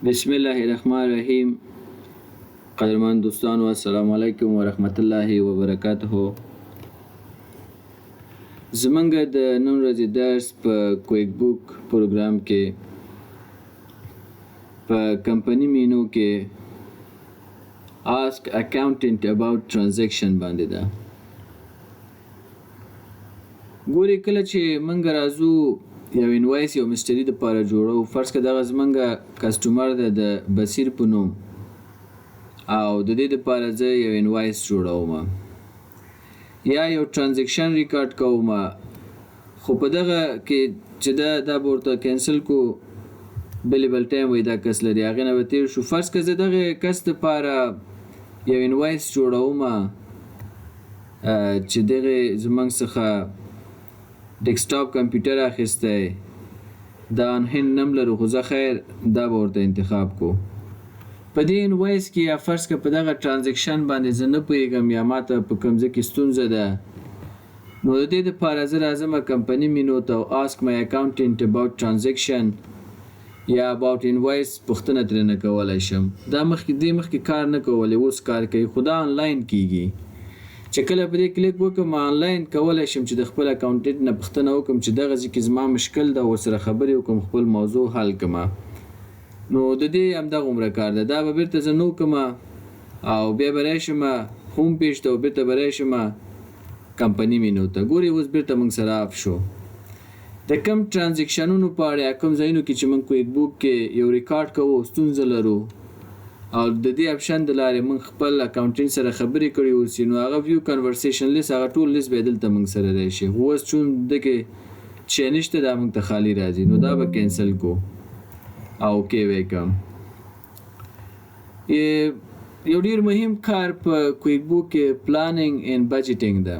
بسم الله الرحمن الرحیم. قدرمن دوستانو، السلام علیکم ورحمت الله وبرکاته. زمونږ د نن ورځې درس په کویک بوک پروګرام کې په کمپنی مینو کې ask accountant about transaction باندې ده. ګوري کله چې مونږ راځو یو انوایس یو مشتری د پاره جوړو، فرض کړه دغه زمونږ کسټمر ده د بصیر په نوم او د دې لپاره زه یو انوایس جوړوم یا یو ترانزیکشن ریکارډ کوم، خو په دغه کې چې دا ورته کینسل کو بیلیبل ټایم وي دا کس لري هغه نه به تیر شو. فرض کړه زه دغه کس لپاره یو انوایس جوړوم چې دغه زمونږ څخه ډیسکټاپ کمپیوټر اخیسته دا انهن نم لرو، خو زه خیر دا به ورته انتخاب کو. په دې انوایس کې یا فرض کړه په دغه ترانزیکشن باندې زه نه پوهېږم یا ماته په کوم ځای کې ستونزه ده، نو د دې دپاره زه راځم کمپنی مینو ته ask my accountant about transaction یا about invoice پوښتنه ترېنه کولی شم. دا مخکې کار نه کولی، اوس کار کوي، خو دا آنلاین کیږي. چې کله په دې کلیک وکړم آنلاین کولی شم چې د خپل اکاونټنټ نه پوښتنه وکړم چې دغه ځای کې زما مشکل ده، ورسره خبرې وکړم، خپل موضوع حل کړم. نو د دې همدغه عمره کار ده. دا به بیرته زه نو کوم او بیا به راشم هوم پیج ته او بیرته به راشم کمپنی مینو ته. ګورې اوس بیرته موږ سره اف شو. د کم ترانزیکشنونو په اړه کوم ځایونو کې چې موږ کویک بوک کې یو ریکارډ کوو ستونزه لرو او د دې اپشن د لارې موږ خپل اکاونټنټ سره خبرې کړې اوسي، نو هغه ویو کنورسیشن لیست هغه ټول لیست به دلته موږ سره راشي. اوس چون دغه چې نشته دا موږ ته خالی راځي، نو دا به کینسل کو او کې وکم. یو ډیر مهم کار په کویک بوک کې پلانینګ اینڈ بجټینګ ده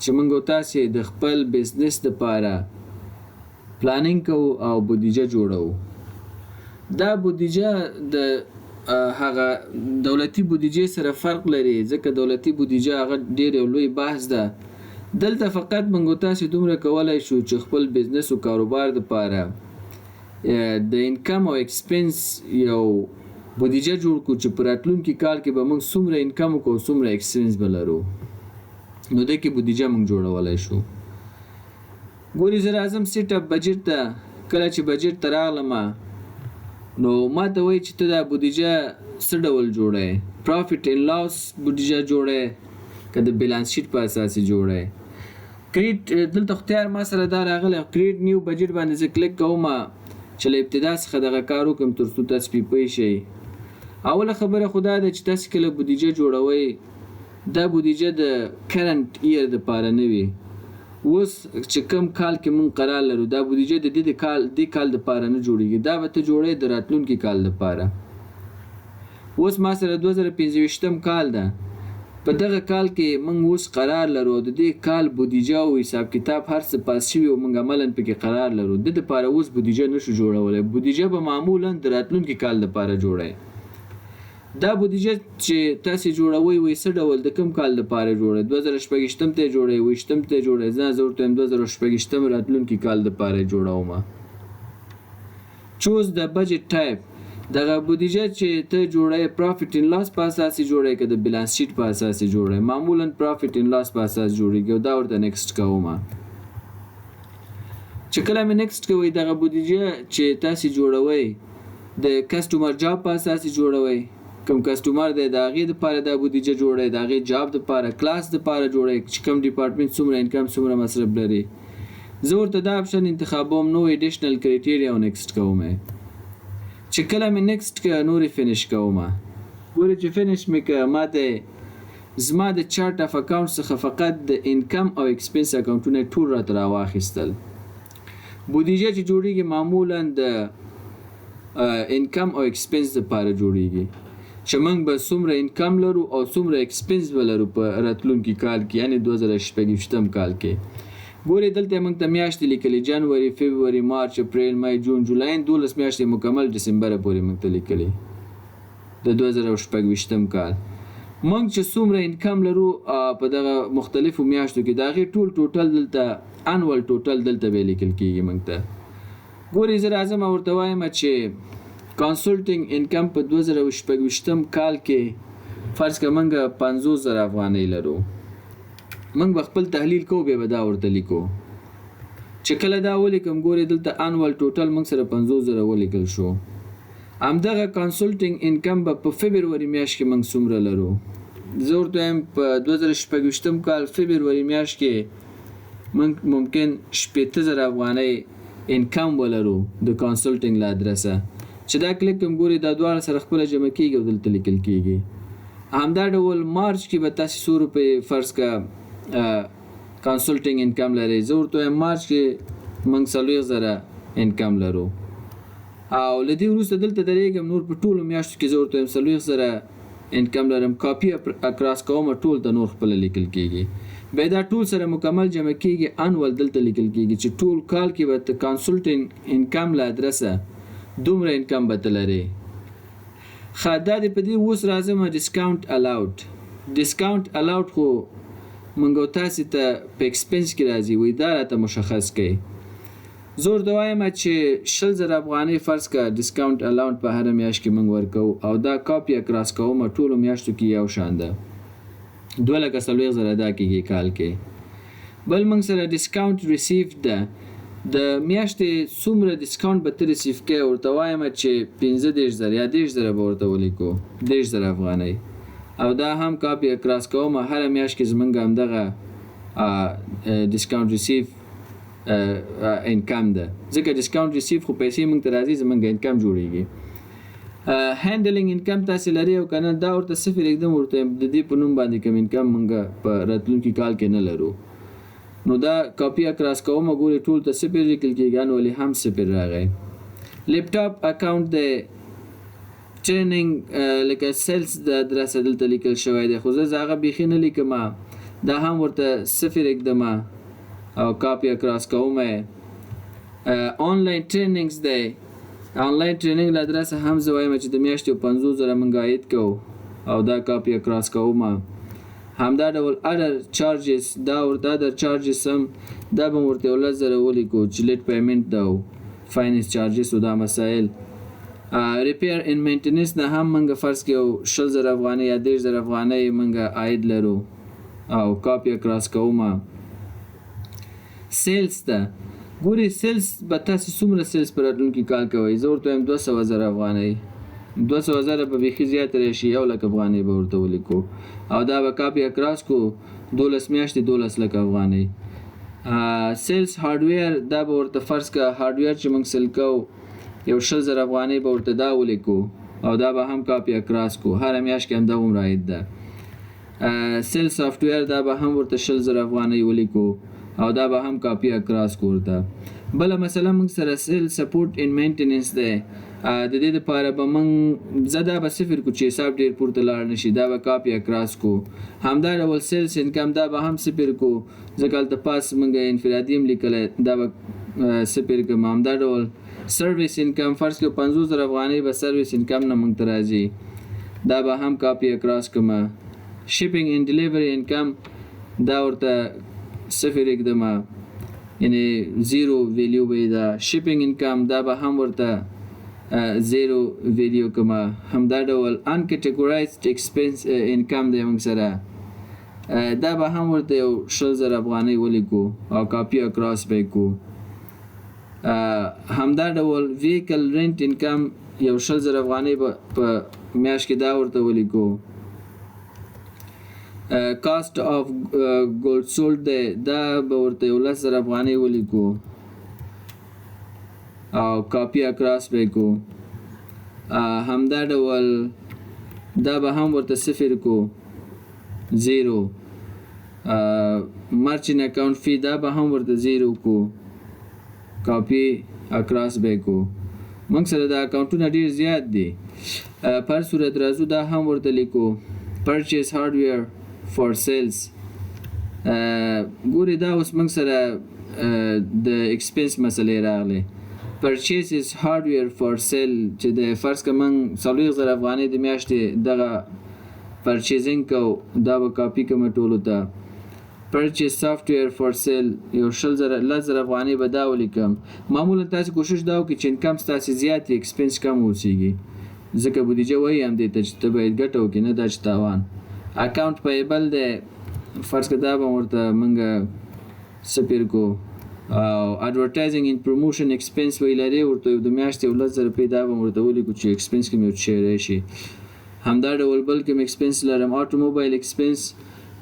چې موږ تاسو د خپل بزنس لپاره پلانینګ کوو او بودیجه جوړو. دا بودیجه د هغه دولتي بودیجه سره فرق لري، ځکه دولتي بودیجه هغه ډیر یو لوی بحث ده. دلته فقط موږ تاسو دومره کولای شو چې خپل بزنس او کاروبار لپاره د انکم او ایکسپنس یو بودیجه جوړ کو چې په راتلونکي کال کې به موږ څومره انکم وکړو څومره ایکسپنس به لرو، نو د کې بودیجه موږ جوړولای شو. ګورې زه راځم سیټ اپ بجټ ته. کله چې بجټ ته راغلم نو ما ته وایي چې ته دا بودیجه څه ډول جوړی، پرافټ اینډ لاس بودیجه جوړی که د بیلانس شیټ په اساس یې جوړی. کریټ دلته اختیار ما سره دا راغلی، کریټ نیو بجټ باندې زه کلیک کوم چې له ابتدا څخه دغه کار وکړم تر څو تاسو پې پوه شئ. اوله خبره خو دا ده چې تاسو کله بودیجه جوړوئ دا بودیجه د کرنټ ایر دپاره نه وي. اوس چې کوم کال کې مونږ قرار لرو دا بودیجه د دې کال دپاره نه جوړیږي، دا به ته جوړی د راتلونکي کال دپاره. اوس ما سره 2025 کال ده، په دغه کال کې مونږ اوس قرار لرو د دې کال بودیجه او حساب کتاب هر څه پاس شوي او مونږ عملاً پکې قرار لرو. د دپاره اوس بودیجه نشو جوړولی، بودیجه به معمولاً د راتلونکي کال دپاره جوړی. دا بودیجه چې تاسو جوړوي وي څه ډول د کوم کال لپاره جوړه، 2026 ته جوړه، 20 ته جوړه، زه ورته 2026 راتلونکي کال لپاره جوړوم. چوز د بجټ ټایپ. دغه بودیجه چې ته جوړه پرافټ اینډ لاس په اساس جوړه که د بیلانس شیټ په اساس جوړه، معمولا پرافټ اینډ لاس په اساس جوړیږي او دا ورته نیکسټ کوم. چې کله مې نیکسټ کوي دغه بودیجه چې تاسو جوړوي د کسټمر جاب په اساس جوړوي، کوم کسټمر دی د هغې دپاره دا بودیجه جوړی، د هغې جاب دپاره کلاس دپاره جوړی چې کوم ډیپارټمنټ څومره انکم څومره مصرف لري. زه ورته دا اپشن انتخابوم، نو ایډیشنل کرایټیریا او نیکسټ کوم. چې کله مې نیکسټ که نورې فینش کوم. ګورې چې فینش مې که ما ته زما د چارټ اف اکاونټ څخه فقط د انکم او ایکسپنس اکاونټونه ټول راته راواخیستل. بودیجه چې جوړیږي معمولا د انکم او ایکسپنس دپاره جوړیږي چې موږ به څومره انکم لرو او څومره ایکسپنس به لرو په راتلونکي کال کې، یعنې 2026 کال کې. ګورې دلته موږ ته میاشتې لیکلي، جنوري، فبروري، مارچ، اپریل، مای، جون، جولای، 12 میاشتې مکمل ډسمبره پورې موږ ته لیکلي د 2026 کال. موږ چې څومره انکم لرو په دغه مختلفو میاشتو کې د هغې ټول ټوټل دلته انول ټوټل دلته به لیکل کېږي موږ ته. ګورې زه راځم ورته وایم چې کنسلټینګ انکم په 2026 کال کې فرض کړه موږ 50,000 افغانۍ لرو. موږ خپل تحلیل کوو به دا ورته لیکو چې کله دا ولیکم ګوري دلته انوال ټوټل موږ سره 50,000 ولیکل شو. همدغه کنسلټینګ انکم په فبرवरी میاشت کې موږ څومره لرو. زه ورته وایم په 2026 کال فبرवरी میاشت کې موږ ممکن 80,000 افغانۍ انکم ولرو د کنسلټینګ له ادرسه چې دا کلیک کوم ګوري دا دواړه سره خپل جمع کیږي او دلته لیکل کیږي. همدا ډول مارچ کې به تاسو 100 روپۍ فرض کا کنسلټینګ انکم لري. زه ورته وایم مارچ کې موږ 40,000 انکم لرو او لدی وروسته دلته درېږم نور په ټولو میاشتو کې زه ورته وایم 40,000 انکم لرم. کاپی اکراس کوم ټول د نور خپل لیکل کیږي. به دا ټول سره مکمل جمع کیږي انوال دلته لیکل کیږي چې ټول کال کې به کنسلټینګ انکم له ادرسه دومره انکم به لري. خادا دې په دې اوس راځم ډیسکاونټ الاود. ډیسکاونټ الاود خو منګو تاسو ته په ایکسپنس کې راځي وې دا راته مشخص کړئ. زور دوایم چې 60,000 افغانۍ فرض کا ډیسکاونټ الاود په هر میاشت کې موږ ورکو او دا کاپی اکراس کوم ټول میاشتو کې یو شان ده 2,40,000 ادا کیږي کال کې. بل موږ سره ډیسکاونټ ریسیو ده د میاشتې څومره ډیسکاونټ به تر ریسیو کې ورته وایم چې 15,000 یا 10,000 به ورته ولیکو 10,000 افغانۍ او دا هم کاپی اکراس کوم هر میاشت کې زمونږ هم دغه ډیسکاونټ ریسیو انکم ده ځکه ډیسکاونټ ریسیو خو پیسې موږ ته راځي زمونږ انکم جوړیږي. هینډلینګ انکم تاسو لري او کنه دا ورته صفر एकदम ورته د دې په نوم باندې کوم انکم موږ په راتلونکي کال کې نه لرو. نو دا کاپی اکراس کوم ګوري ټول ته صفر لیکل کېږي انوالي هم صفر راغی. لیپټاپ اکاونټ د ټریننګ لکه سیلز د دراسه دلته لیکل شوی دی خو زه هغه بیخي نه لیکم دا هم ورته صفر एकदम او کاپی اکراس کوم. آنلاین ټریننګز دی آنلاین ټریننګ له دراسه هم زه وایم چې د میاشتې 50,000 موږ عاید کوو او دا کاپی اکراس کوم. همدا ډول ادر چارجز دا ورته ادر چارجز هم دا به ورته 10,000 ولیکو چې لیټ پیمنٹ دا فاینانس چارجز او دا مسائل. ریپیر ان مینټیننس نه هم موږ فرض کړو 60,000 افغانۍ یا 10,000 افغانۍ موږ عاید لرو او کاپی اکراس کوم. سیلز ته ګوري سیلز به تاسو څومره سیلز پر راتلونکي کال کوي. زه ورته 200,000 افغانۍ 200,000 به بیخي زیات راشي 1,00,000 افغانۍ به ورته ولیکو او دا به کاپی اکراس کو 12 میاشتې 12,00,000 افغانۍ. سیلز هارډویر دا به ورته فرض کا هارډویر چې موږ سیل کو 60,000 افغانۍ به ورته دا ولیکو او دا به هم کاپی اکراس کو هر میاشت کې هم دا عمر عاید ده. سیل سافټویر دا به هم ورته 60,000 افغانۍ ولیکو او دا به هم کاپی اکراس کوته. بل مثلا موږ سره سیل سپورټ ان مینټیننس ده د دې لپاره به موږ زدا به صفر کو چې حساب ډیر پورته لاړ نشي دا به کاپی اکراس کو. همدا ډول سیلز انکم دا به هم صفر کو ځکه ته پاس موږ انفرادي لیکل دا به صفر کوم. همدا ډول سرویس انکم فرض کو 50,000 افغانۍ به سرویس انکم نه موږ ترازي دا به هم کاپی اکراس کوم. شیپینګ ان ډیلیوری انکم دا ورته صفر एकदम یعنی زیرو ویلیو به دا. شیپینګ انکم دا به هم ورته زیرو ویلیو کما. همدا ډول ان کټګورایزډ ایکسپنس انکم دی موږ سره دا به هم ورته 60,000 افغانۍ ولیکو او کاپی اکراس به کو. همدا ډول ویکل رنت انکم 60,000 افغانۍ په میاشت کې دا ورته ولیکو. کاست اف ګولډ سولډ دی دا به ورته 11,000 افغانۍ ولیکو او کاپی اکراس به کو. همدا ډول دا به هم ورته صفر کو زیرو. مرچنټ اکاونټ فی دا به هم ورته زیرو کو کاپی اکراس به کو. موږ سره دا اکاونټونه ډیر زیات دي پر صورت راځو دا هم ورته لیکو. پرچیز هارډویر فور سیلز ګوري دا اوس موږ سره د ایکسپنس مسلې راغلي. purchases hardware for sale چې د فرض کمن 40,000 افغانۍ د میاشتې دغه پرچیزینګ کو دا به کاپی کوم ټولو ته purchase software for sale یو 10,000 افغانۍ به دا ولیکم. معمولا تاسو کوشش دا وکړئ چې انکم ستاسو زیات وي ایکسپنس کم اوسیږي ځکه بودیجه وایي هم دې ته چې ته باید ګټه وکړې نه دا چې تاوان. اکاونټ پیبل دی فرض کړه دا به ورته موږ سپیر کو او اډورټایزینګ ان پروموشن ایکسپنس وی لري ورته د میاشتې 10,000 روپۍ دا به ورته ولیکو چې ایکسپنس کې مې ورته راشي. همدا ډول بل کوم ایکسپنس لرم اټوموبایل ایکسپنس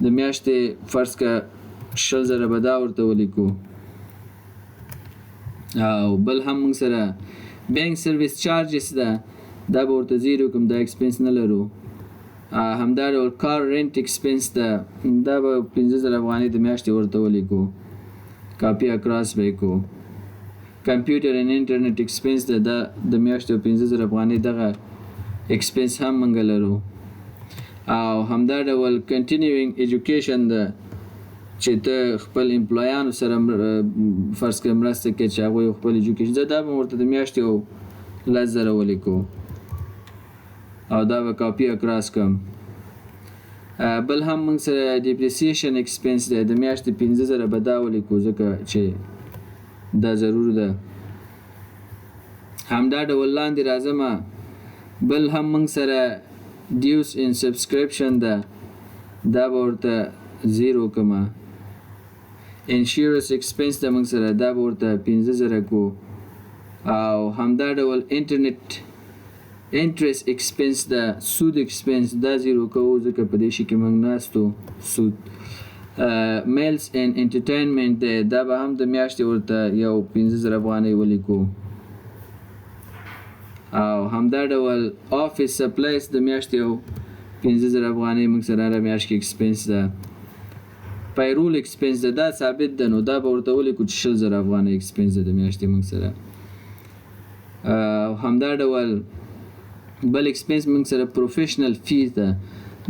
د میاشتې فرض کړه 10,000 به دا ورته ولیکو. او بل هم موږ سره بانک سرویس چارجز ده دا به ورته زیرو کوم دا ایکسپنس نه لرو. همدا ډول کار رنټ ایکسپنس ده دا به 15,000 افغانۍ د میاشتې ورته ولیکو کاپی اکراس به کو. کمپیوټر ان انټرنیټ ایکسپنس ده دا د میاشتې 15,000 افغانۍ دغه ایکسپنس هم موږ لرو. او همدا ډول کنټینیوینګ ایجوکیشن ده چې ته خپل امپلایانو سره فرض کړه مرسته کوي چې هغوی خپل ایجوکیشن دا به ورته د میاشتې 10,000 ولیکو او دا به کاپی اکراس کم. بل هم موږ سره ډیپریسیشن ایکسپنس دی د میاشتې 15,000 به دا ولیکو ځکه چې دا ضرور ده. همدا ډول لاندې راځمه بل هم موږ سره ډیوس ان سبسکرپشن ده دا به ورته زیرو کمه. انشورنس ایکسپنس ده موږ سره دا به ورته 15,000 کو. او همدا ډول انټرنیټ انټرست ایکسپنس ده سود ایکسپنس دا زیرو کوو ځکه په دې شي کې موږ ناستو سود. میلز اینډ انټرټینمنټ دی دا به هم د میاشتې ورته یو 15,000 افغانۍ ولیکو. او همدا ډول آفیس سپلایز د میاشتې یو 15,000 افغانۍ موږ سره هره میاشت کې ایکسپنس ده. پیرول ایکسپنس ده دا ثابت ده نو دا به ورته ولیکو چې 60,000 افغانۍ ایکسپنس ده د میاشتې موږ سره. همدا ډول بل ایکسپنس موږ سره پروفیشنل فیز ده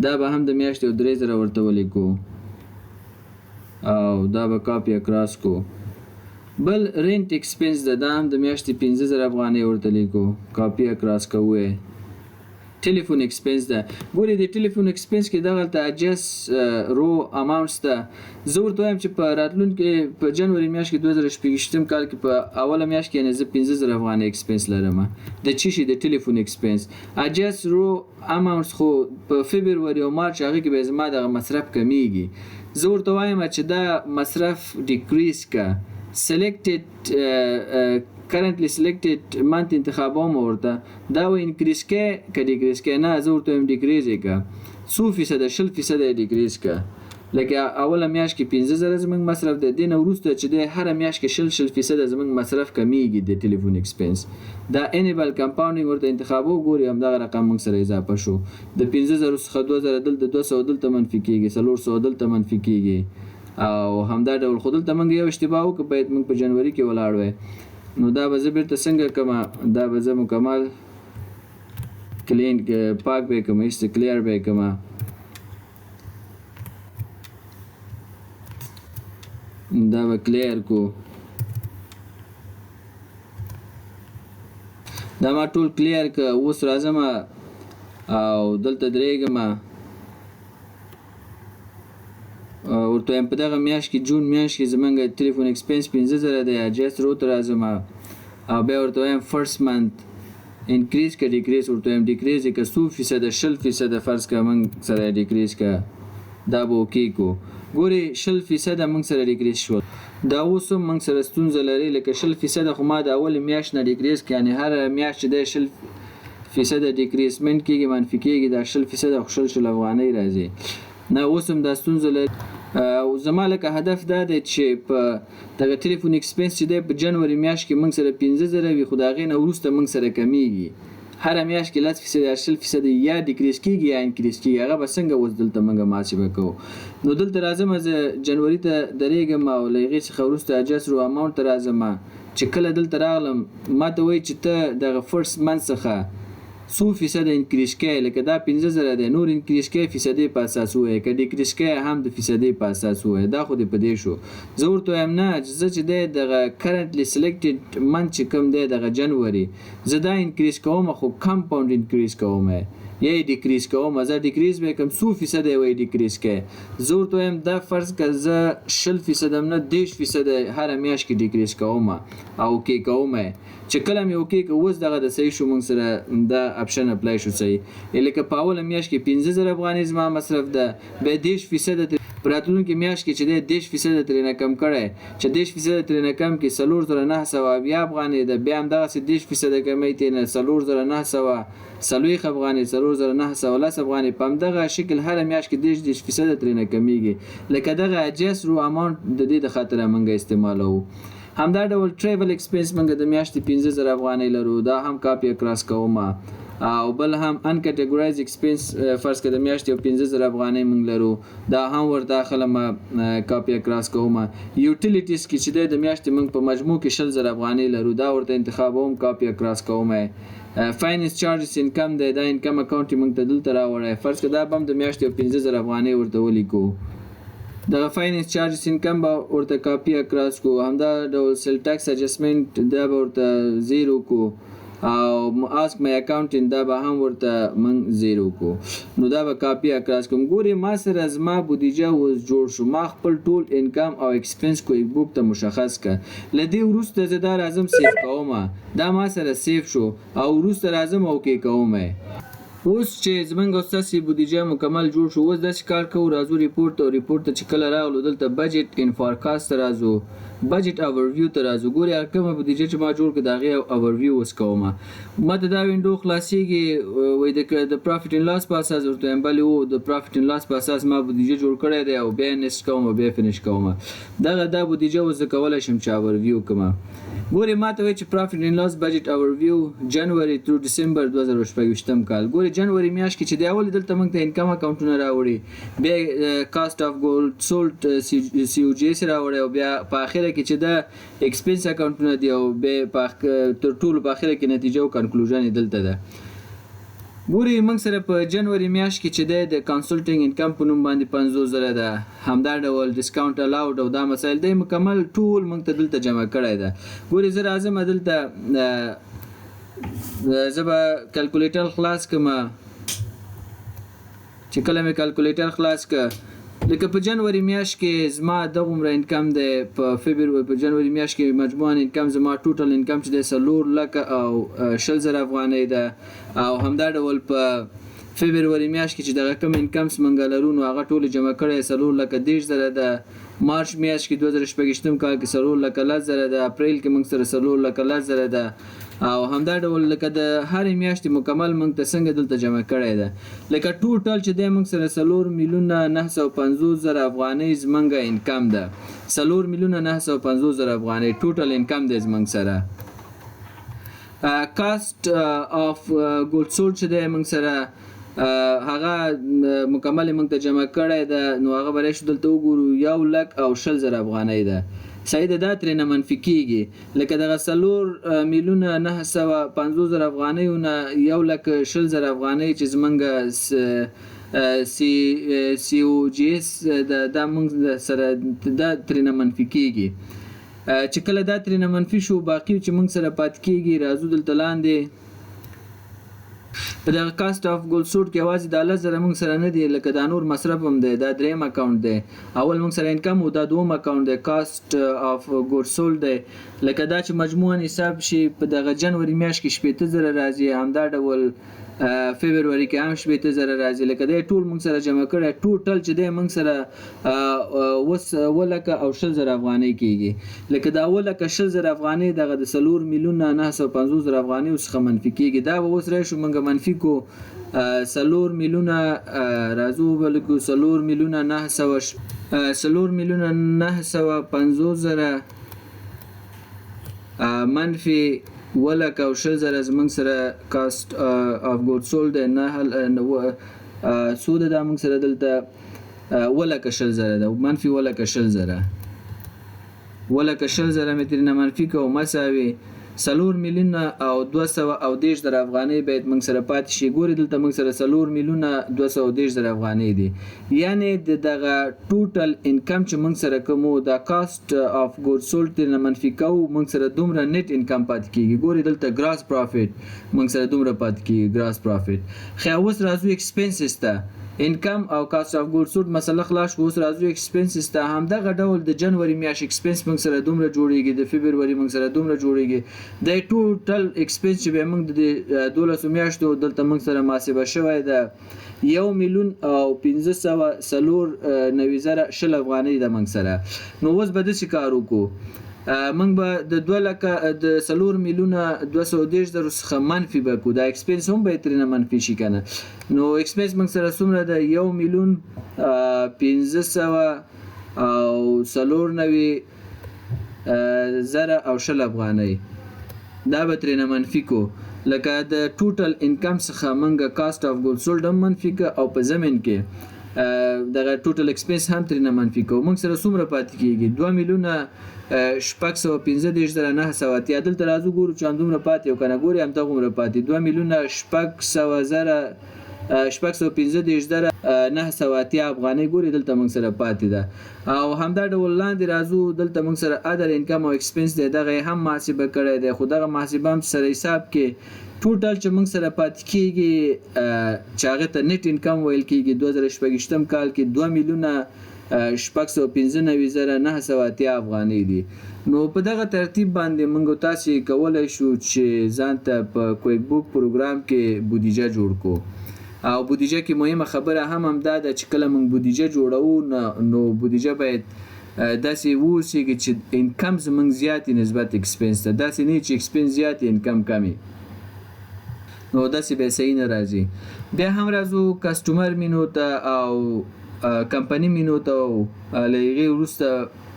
دا به هم د میاشتې 3,000 ورته ولیکو او دا به کاپی اکراس کو. بل رنټ ایکسپنس ده دا هم د میاشتې 15,000 افغانۍ ورته لیکو کاپی اکراس کوو. ټلیفون ایکسپنس ده ګورې د ټلیفون ایکسپنس کې دغلته اجس رو اماونټس ده زه ورته وایم چې په راتلونکي په جنوري میاشت کې 2024 کال کې په اوله میاشت کې زه 15,000 افغانۍ ایکسپنس لرم د چی شي د ټلیفون ایکسپنس. اجس رو اماونټس خو په فبروري او مارچ هغه کې به زما دغه مصرف کمیږي زه ورته وایم چې دا مصرف ډیکریز کا selected currently selected month انتخابوم ورته دا و انکریز کې ډیکریز کې نه زه ورته ډیکریز کا 100% ډیکریز کا لکه اوله میاشت کې 15,000 زمنګ مصرف د دین وروسته چې د هر میاشت کې 0% زمنګ مصرف کمیږي د ټلیفون ایکسپنس. دا انیبل کمپاونډینګ ورته انتخابو ګوري هم دغه رقم موږ سره اضافه شو د 15,000 څخه 2,000 دلته 200 دلته منفي کیږي 400 دلته منفي کیږي. او همدا ډول خودل ته موږ یو اشتباه وکړ باید موږ په جنوري کې ولاړ وای نو دا به زه بیرته څنګه کما دا به زه مکمل کلین پاک به کوم است کلیر به کوم دا به کلیر کو دا ما ټول کلیر ک اوس راځم او دلته درېګم ورته په دغه میاشت کې جون میاشت کې زمونږ ټلیفون ایکسپنس 15,000 دی اجست رو تر راځم او بیا ورته وایم فرست منت انکریز کا ډیکریز ورته وایم ډیکریز کا 100% فرض کا موږ سره ډیکریز کا دا به اوکی کو ګوري 0% موږ سره ډیکریز شو دا اوس موږ سره ستونزه لري لکه 0% خو ما د اول میاشت نه ډیکریز یعنی هر میاشت د 0% ډیکریزمنت کېږي منفي کېږي دا 0% خو 0 افغانۍ راځي نه اوس هم دا ستونزه لري. او زما لکه هدف دا دی چې په دغه ټلیفون ایکسپنس چې دی په جنوري میاشت کې موږ سره 15,000 وي خو د هغې نه وروسته موږ سره کمیږي هره میاشت کې 10% یا ډیکریز کېږي یا انکریز کېږي هغه به څنګه اوس دلته موږ محاسبه کوو. نو دلته راځم زه جنوري ته درېږم او له هغې څخه وروسته اجس رو اماونټ ته راځم چې کله دلته راغلم ما ته وایي چې ته دغه فرست منت څخه څو فیصد انکریز کوي لکه دا 15,000 دی نور انکریز کوي فیصدي په اساس وایي که ډیکریز کوي هم د فیصدي په اساس وایي دا خو دې په دې شو زه ورته وایم نه زه چې دی دغه کرنټلی سلیکټډ منت چې کوم دی دغه جنوري زه دا انکریز کوم خو کمپاوند انکریز کوم یا ډیکریز کوم زه ډیکریز به کوم 100% وای ډیکریز کوي زه ورته وایم دا فرض که زه 10% نه 10% هر میاشت کې ډیکریز کوم او کې کوم چې کله مې اوکې که اوس دغه د صحیح شو موږ سره دا اپشن اپلای شو صحیح لکه په اوله میاشت کې 15,000 افغانۍ زما مصرف ده بیا 10% په راتلونکي میاشت کې چې دی 10% ترېنه کم کړی چې 10% ترېنه کم کې 4,900 افغانۍ ده بیا همدغسې 10% کمی ترېنه 4,940 افغانۍ 4,910 افغانۍ په همدغه شکل هره میاشت کې 10% ترېنه کمیږي لکه دغه اجست رو اماونټ د دې د خاطره موږ استعمالوو همدا ډول ټریول ایکسپنس موږ د میاشتې 15,000 افغانۍ لرو دا هم کاپي اکراس کوم او بل هم ان کټګورایز ایکسپنس فرض کړه د میاشتې 15,000 افغانۍ موږ لرو دا هم ور داخله ما کاپي اکراس کوم یوټیلیټیز کې چې د میاشتې موږ په مجموع کې 60,000 افغانۍ لرو دا ورته انتخابوم کاپي اکراس کوم فاینانس چارجز انکم دی دا انکم اکاونټ موږ ته دلته راوړی فرض کړه دا بم د میاشتې 15,000 افغانۍ ورته ولیکو دغه فاینانس چارجز انکم به ورته کاپي اکراس کو همدا ډول سیل ټیکس اډجسټمنټ دا به ورته 0 کو او اسک مای اکاونټینګ دا به هم ورته من 0 کو نو دا به کاپي اکراس کوم ګوري ما سره زما بودیجه اوس جوړ شو ما خپل ټول انکم او ایکسپنس کویک بوک ته مشخص ک لدی وروسته زه دا لازم سیف کوم دا ما سره سیف شو او وروسته لازم اوکې کوم اوس چې زمونږ اساسي بودیجه مکمل جوړ شو اوس داسې کار کوو راځو ریپورت ته چې کله راغلو دلته بجټ ان فارکاست ته راځو بجټ اوورویو ته راځو ګوري هر کومه بودیجه چې ما جوړ کړه د هغې اوورویو اوس کوم ما ته دا وینډو خلاصیږي وایي د پرافټ ان لاس په اساس ورته وایم بلې و د پرافټ ان لاس په اساس ما بودیجه جوړ کړی دی او بیا نیسټ کوم او بیا فینش کوم دا بودیجه اوس زه کولی شم چې اوورویو کړم ګوري ما ته وایي چې پرافټ ان لاس بجټ اوورویو جنوري تر ډسمبر 2024 کال ګوري جنوري میاشت کې چې دی اول دلته موږ ته انکم اکاونټونه راوړي بیا کاست اف ګولډ سولټ سی او جی اس راوړي او بیا په اخره کې چې دا ایکسپنس اکاونټونه دی او بیا تر ټولو په اخره کې نتیجه او کنکلوژن دلته ده ګوري موږ سره په جنوري میاشت کې چې د کنسلټینګ انکم په نوم باندې 50,000 ده همدا ډول ډسکاونټ الاود او دا مسایل دی مکمل ټول موږ ته دلته جمع کړی ده ګوري زه راځم دلته زه به کلکولیټر خلاص کړم چې کله مې کلکولیټر خلاص کړ لکه په جنوري میاشت کې زما دغومره انکم دی په جنوري میاشت کې مجموعاً انکم زما ټوټل انکم چې دی 4,20,000 افغانۍ ده او همدا ډول په فبروري میاشت کې چې دغه کم انکمس موږ لرو نو هغه ټول جمع کړی 4,10,000 ده مارچ میاشت کې 2025 کال کې 4,10,000 ده اپریل کې موږ سره 4,10,000 ده او همدا ډول لکه د هرې میاشتې مکمل موږ ته څنګه دلته جمع کړی ده لکه ټوټل چې دی موږ سره 4,950,000 افغانۍ زموږ انکم ده 4,950,000 افغانۍ ټوټل انکم دی زموږ سره کاست اف ګولډ سولډ چې دی موږ سره هغه مکمل موږ ته جمع کړی ده نو هغه به راشو دلته وګورو 1,20,000 افغانۍ ده صحیح ده دا ترېنه منفي کېږي لکه دغه 4,950,000 افغانیو نه 1,20,000 افغانۍ چې زموږ سی او جی اس دا موږ سره دا ترېنه منفي کېږي چې کله دا ترېنه منفي شو باقي چې موږ سره پاتې کېږي راځو دلته لاندې په دغه کاست اف ګولډ سولډ کې یوازې د 10,000 موږ سره نه دی لکه دا نور مصرف هم دی دا دریم اکاونټ دی اول موږ سره انکم او دا دوم اکاونټ دی کاست اف ګولډ سولډ دی لکه دا چې مجموعاً حساب شي په دغه جنوري میاشت کې 80,000 راځي همدا ډول فبروري کې هم 80,000 راځي لکه دا ټول موږ سره جمع کړی ټوټل چې دی موږ سره 1,20,000 افغانۍ کېږي لکه دا 1,20,000 افغانۍ دغه د 4,950,000 افغانۍ څخه منفي کېږي دا به اوس راشو موږ منفي کو 4,000,000 راځو بلکو 4,950,000 منفي 1,20,000 زموږ سره کاست اف ګولډ سولډ نه سود دا موږ سره دلته 1,20,000 ده منفي 1,20,000 مې ترېنه منفي کوو مساوي 4 میلیونه او 230 زره افغانۍ باید موږ سره پاتې شي. ګورې دلته موږ سره 4 میلیونه 230 زره افغانۍ دي، یعنی دغه ټوټل انکم چې موږ سره کومو د کاست اف ګود سولډ ترې منفي کوو، موږ سره دومره نیټ انکم پاتې کېږي. ګورې دلته ګراس پرافیټ موږ سره دومره پاتې کېږي، ګراس پرافیټ. خو اوس راځو ایکسپنسز ته. انکم او کاست اف ګود سولډ مسله خلاص شو، اوس راځو ایکسپنسز ته. همدغه ډول د جنوري میاشت ایکسپنس موږ سره دومره جوړیږي، د فبروري موږ سره دومره جوړیږي. د ټوټل ایکسپنس چې به موږ د 12 میاشتو دلته موږ سره محاسبه شوی د 1,590,000 شل افغانۍ د موږ سره. نو اوس به داسې کار وکړو، موږ به د 4 میلیونه 230 زره څخه منفي به کړو، دا ایکسپنس هم به ترېنه منفي شي که نه. نو ایکسپنس موږ سره څومره ده؟ 1,594,000 شل افغانۍ، دا به ترېنه منفي کو. لکه د ټوټل انکم څخه موږ کاست اف ګود سولډ هم منفي که او په ضمن کې دغه ټوټل ایکسپنس هم ترېنه منفي کو. موږ سره څومره پاتې کېږي؟ 2,615,980. دلته راځو ګورو چې همدومره پاتې او که نه. ګورې همدغومره پاتې 2,615,980 افغانۍ ګورې دلته موږ سره پاتې ده. او همدا ډول لاندې راځو، دلته موږ سره ادر انکم او ایکسپنس دی، دغه هم محاسبه کړی دی. خو دغه محاسبه هم سره حساب کې ټوټل چې موږ سره پاتې کېږي چې هغه ته نیټ انکم ویل کېږي 2026 کال کې 2,615,980 افغانۍ دي. نو په دغه ترتیب باندې موږ تاسو کولای شو چې ځان ته په کویک بوک پروګرام کې بودیجه جوړ کړو. او بودیجه کې مهمه خبره هم دا ده چې کله موږ بودیجه جوړو نو بودیجه باید داسې ووسیږي چې انکم زموږ زیاتې نسبت ایکسپنس ته، داسې نه چې ایکسپنس زیات انکم کمي، نو داسې به صحیح نه راځي. بیا هم راځو کسټمر مینو ته او کمپنی مینو ته، او له هغې وروسته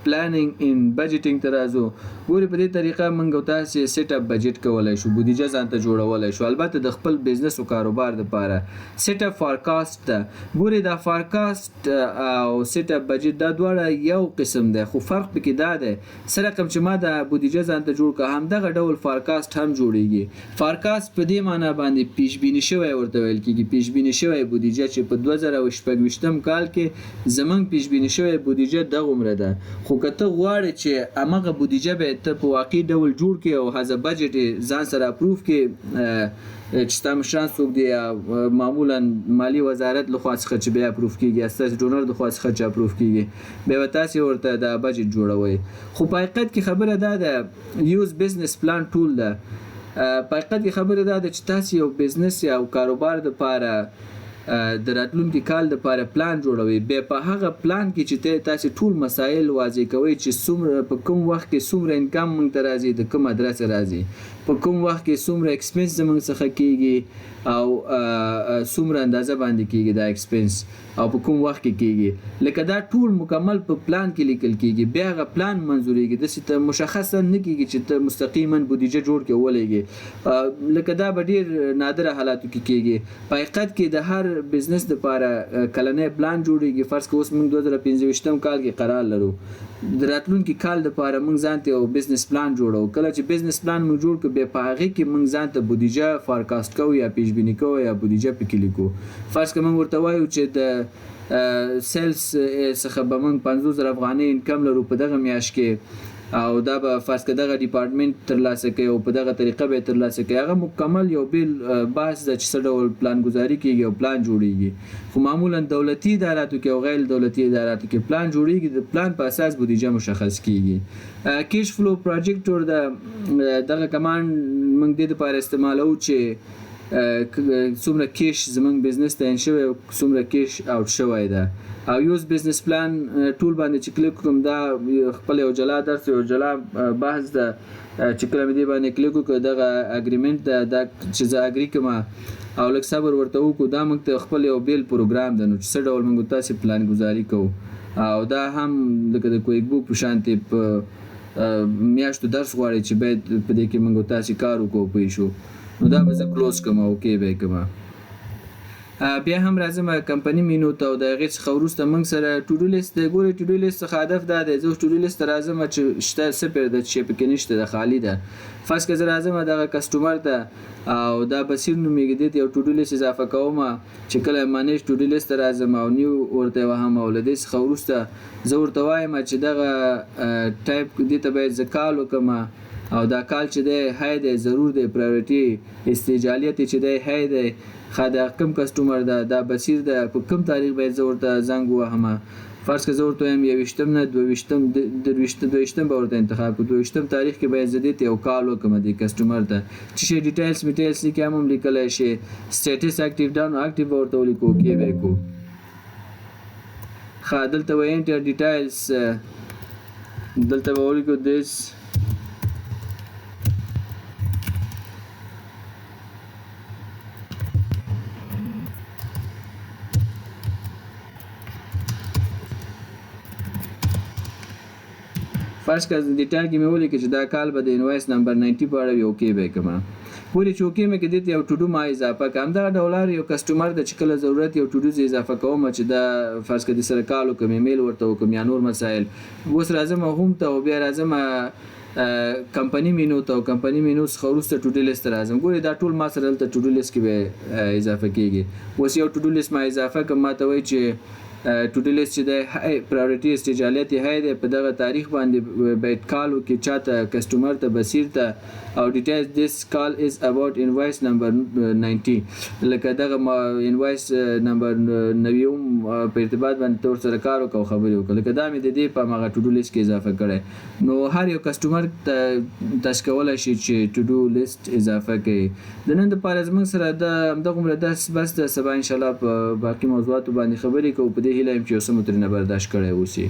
پلانینګ ان بجټینګ ته راځو. ګورې په دې طریقه موږ تاسو سیټ اپ بجټ کولای شو، بودیجه ځان ته جوړولای شو. البته د خپل بزنس او کاروبار لپاره سیټ اپ فارکاست ته. ګورې دا فارکاست او سیټ اپ بجټ دا دواړه یو قسم دی، خو فرق پکې دا دی سره کوم چې ما د بودیجه ځان ته جوړ کړه، همدغه ډول فارکاست هم جوړیږي. فارکاست په دې معنی باندې پیشبیني شوی ورته ویل کېږي، پیشبیني شوی بودیجه چې په 2026 کال کې زمونږ پیشبیني شوی بودیجه دغومره ده. خو که ته غواړې چې همغه بودیجه به ته په واقعي ډول جوړ کړې او هزه بجټ ځان سره اپروف کړې چې ستا مشران څوک دي، معمولا مالي وزارت لخوا څخه چې بیا اپروف کېږي، ستاسې ډونر د خوا څخه چې اپروف کېږي، بیا به تاسې ورته دا بجټ جوړوئ. خو په حقیقت کې خبره دا ده، یوز بزنس پلان ټول ده. په حقیقت کې خبره دا ده چې تاسې یو بزنس یا کاروبار دپاره د راتلونکي کال لپاره پلان جوړوي. بیا په هغه پلان کې چې تاسو ټول مسایل واضح کوئ چې څومره په کوم وخت کې څومره انکم موږ ته راځي، د کوم ادرس راځي، په کوم وخت کې څومره ایکسپنس زموږ څخه کېږي او څومره اندازه باندې کېږي دا ایکسپنس او په کوم وخت کې کېږي. لکه دا ټول مکمل په پلان کې لیکل کېږي. بیا هغه پلان منظورېږي، داسې ته مشخصا نه کېږي چې ته مستقیما بودیجه جوړ کړې ولېږې. لکه دا به ډېر نادره حالاتو کې کېږي. په حقیقت کې د هر بزنس لپاره کلنی پلان جوړیږي. فرض کړه اوس موږ 2025 کال کې قرار لرو، د راتلونکي کال لپاره موږ ځان ته یو بزنس پلان جوړو. کله چې بزنس پلان موږ جوړ کړو، بیا په هغې کې موږ ځان ته بودیجه فارکاست کوو یا پیشبیني کوو یا بودیجه پکې لیکو. فرض کړه موږ ورته وایو چې د سیلز څخه به موږ 50,000 افغانۍ انکم لرو په دغه میاشت کې، او دا به فرض کړه دغه ډیپارټمنټ ترلاسه کوي او په دغه طریقه به ترلاسه کوي. هغه مکمل یو بیل بحث ده چې څه ډول پلان گزاري کېږي او پلان جوړیږي. خو معمولا دولتي اداراتو کې او غیر دولتي اداراتو کې پلان جوړیږي، د پلان په اساس بودیجه مشخص کېږي. کیش فلو پروجیکټور دغه کمان موږ دې لپاره استعمالوو چې څومره کیش زمونږ بزنس ته ان شوی او څومره کیش اوټ شوی ده. او یوز بزنس پلان ټول باندې چې کلیک کوم، دا خپل یو جلا درس یو جلا بحث ده چې کله مې دې باندې کلیک وکړو دغه اګریمنټ ده، دا چې زه اګري کوم او لږ صبر ورته وکړو، دا موږ ته خپل یو بیل پروګرام ده. نو چې څه ډول موږ تاسې پلان گزاري کوو، او دا هم لکه د کویک بوک په شانتې په میاشتو درس غواړي چې باید په دې کې موږ تاسې کار وکړو پوه شو. نو دا به زه کلوز کوم او اوکې به یې کوم. بیا هم راځم کمپنی مینو ته او د هغې څخه وروسته موږ سره ټو ډو لیست دی. ګورئ ټو ډو لیست څخه هدف دا دی زه ټو ډو لیست ته راځم چې شته صفر ده چې پکې نشته ده خالي ده. فرض که زه راځم دغه کسټمر ته او دا بصیر نومیږي دې ته یو ټو ډو لیست اضافه کوم چې کله مانیج ټو ډو لیست ته راځم او نیو ورته وهم او له دې څخه وروسته زه ورته وایم چې دغه ټایپ دې ته باید زه کال وکړم او دا کال چې دی های دی ضرور دی پرایورټي استعجالیت چې دی های دی دا کم کسټمر ده دا بصیر ده په کم تاریخ باید زه ورته زنګ ووهم. فرض که زه ورته وایم 21 نه 22 به ورته انتخاب کړو 22 تاریخ کې باید زه دې ته یو کال وکړم دې کسټمر ته چې شي ډیټیلز میټیلز لیکي هم لیکلی شي سټیټس اکټیو ډاون اکټیو به ورته ولیکو اوکې به یې کړو. ښه دلته به انټر ډیټیلز دلته به ولیکو this فرض که ډیټیل کې مې ولیکي چې دا کال به د انوایس نمبر 90 په اړه وي اوکې به یې کړم. پورې چې اوکې مې کې دې ته یو ټو ډو ما اضافه کړه. همدغه ډولار یو کسټمر ته چې کله ضرورت یو ټو ډو زه اضافه کوم چې دا فرض که دې سره کال وکړم ایمیل ورته وکړم یا نور مسایل. اوس راځم هوم ته او بیا راځم کمپنی مینو ته او کمپنی مینو څخه وروسته ټو ډو لیست ته راځم. ګورئ دا ټول ما سره دلته ټو ډو لیست کې به اضافه کېږي. اوس یو ټو ډو لیست ما اضافه کړم ما ته وایي چې ټو ډو لیست چې دی پرایورټي استعجالیت یې های دی په دغه تاریخ باندې باید کال وکړي چاته کسټمر ته بصیر ته او ډیټیلز this call is about invoice number 90 لکه دغه انوایس نمبر 90 په ارتباط باندې تور سره کار وکړو خبرې وکړو لکه دا مې د دې په هغه ټو ډو لیست کې اضافه کړی. نو هر یو کسټمر تاسو کولی شئ چې ټو ډو لیست اضافه کړئ. د نن دپاره زموږ سره همدغومره بس ده. سبا انشاءالله په باقي موضوعاتو باندې خبرې کوو. په دې هیله یم چې یو څه مو ترېنه برداشت کړی اوسي.